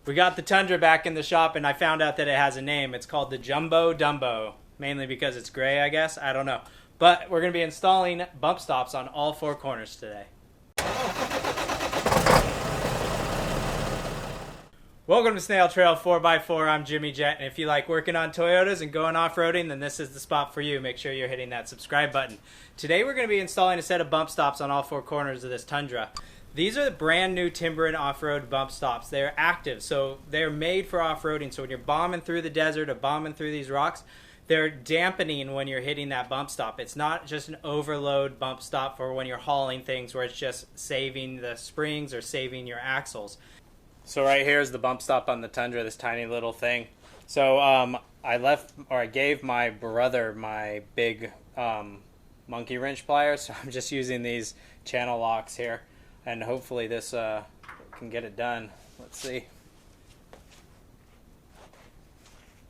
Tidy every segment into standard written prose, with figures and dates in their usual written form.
We got the Tundra back in the shop, and I found out that it has a name. It's called the Jumbo Dumbo, mainly because it's gray, I guess. I don't know. But we're going to be installing bump stops on all four corners today. Welcome to Snail Trail 4x4. I'm Jimmy Jet, and if you like working on Toyotas and going off-roading, then this is the spot for you. Make sure you're hitting that subscribe button. Today we're going to be installing a set of bump stops on all four corners of this Tundra. These are the brand new Timbren off-road bump stops. They're active, so they're made for off-roading. So when you're bombing through the desert or bombing through these rocks, they're dampening when you're hitting that bump stop. It's not just an overload bump stop for when you're hauling things where it's just saving the springs or saving your axles. So right here is the bump stop on the Tundra, this tiny little thing. So I gave my brother my big monkey wrench pliers, so I'm just using these channel locks here. And hopefully this can get it done. Let's see.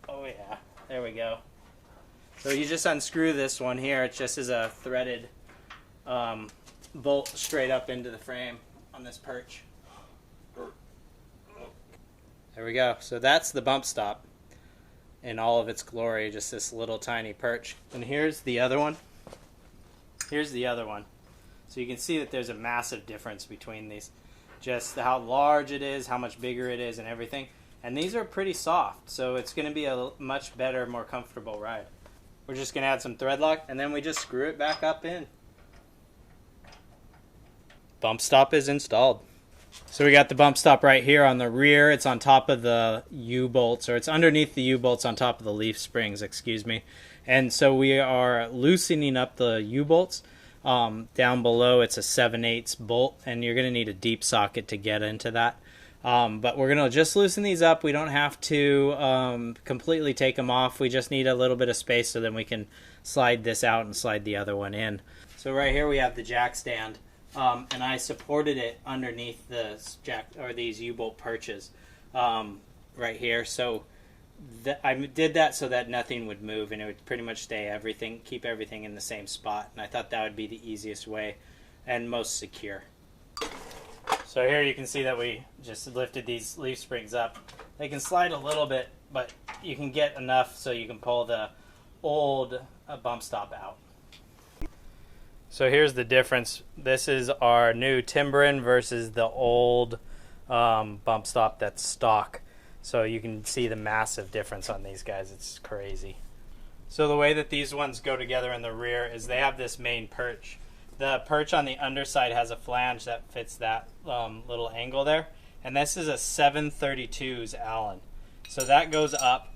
Oh yeah, there we go. So you just unscrew this one here. It just is a threaded bolt straight up into the frame on this perch. There we go. So that's the bump stop in all of its glory, just this little tiny perch. And here's the other one. Here's the other one. So you can see that there's a massive difference between these. Just how large it is, how much bigger it is, and everything. And these are pretty soft, so it's going to be a much better, more comfortable ride. We're just going to add some thread lock, and then we just screw it back up in. Bump stop is installed. So we got the bump stop right here on the rear. It's on top of the U-bolts, or it's underneath the U-bolts on top of the leaf springs, excuse me. And so we are loosening up the U-bolts. Down below it's a 7/8 bolt, and you're going to need a deep socket to get into that. But we're going to just loosen these up. We don't have to completely take them off. We just need a little bit of space so then we can slide this out and slide the other one in. So right here we have the jack stand, and I supported it underneath the jack or these U-bolt perches right here. So I did that so that nothing would move, and it would pretty much keep everything in the same spot. And I thought that would be the easiest way and most secure. So here you can see that we just lifted these leaf springs up. They can slide a little bit, but you can get enough so you can pull the old bump stop out. So here's the difference. This is our new Timbren versus the old bump stop that's stock. So you can see the massive difference on these guys. It's crazy. So the way that these ones go together in the rear is they have this main perch. The perch on the underside has a flange that fits that little angle there. And this is a 732's Allen. So that goes up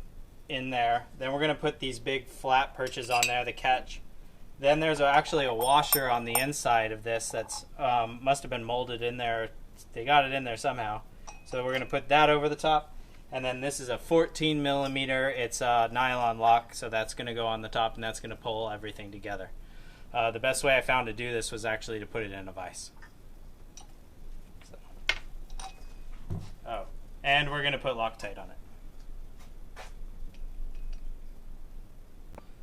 in there. Then we're going to put these big flat perches on there to catch. Then there's actually a washer on the inside of this that's must have been molded in there. They got it in there somehow. So we're going to put that over the top. And then this is a 14 millimeter. It's a nylon lock, so that's going to go on the top, and that's going to pull everything together. The best way I found to do this was actually to put it in a vise. And we're going to put Loctite on it.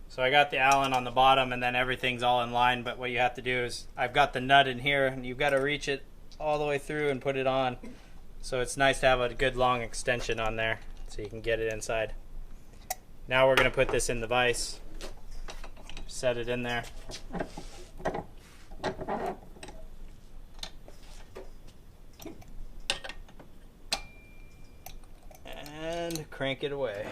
So I got the Allen on the bottom, and then everything's all in line, but what you have to do is I've got the nut in here, and you've got to reach it all the way through and put it on. So it's nice to have a good long extension on there so you can get it inside. Now we're going to put this in the vise. Set it in there. And crank it away.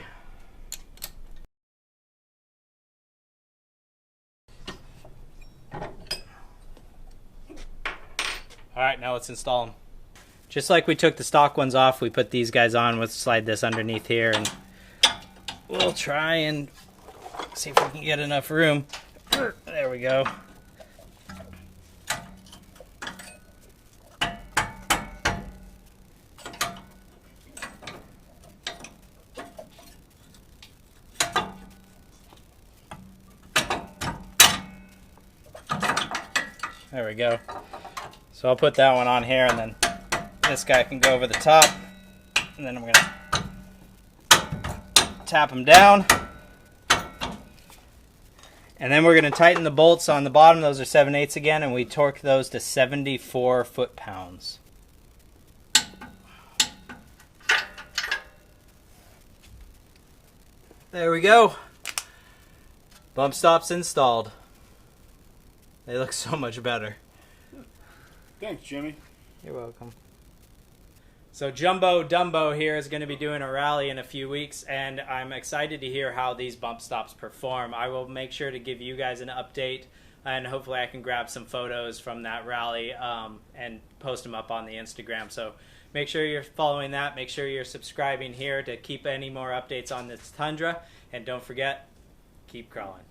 Alright, now let's install them. Just like we took the stock ones off, we put these guys on. Let's slide this underneath here, and we'll try and see if we can get enough room. There we go. There we go. So I'll put that one on here, and then this guy can go over the top, and then I'm going to tap them down. And then we're going to tighten the bolts on the bottom. Those are 7/8 again, and we torque those to 74 foot-pounds. There we go. Bump stops installed. They look so much better. Thanks, Jimmy. You're welcome. So Jumbo Dumbo here is going to be doing a rally in a few weeks, and I'm excited to hear how these bump stops perform. I will make sure to give you guys an update, and hopefully I can grab some photos from that rally and post them up on the Instagram. So make sure you're following that. Make sure you're subscribing here to keep any more updates on this Tundra. And don't forget, keep crawling.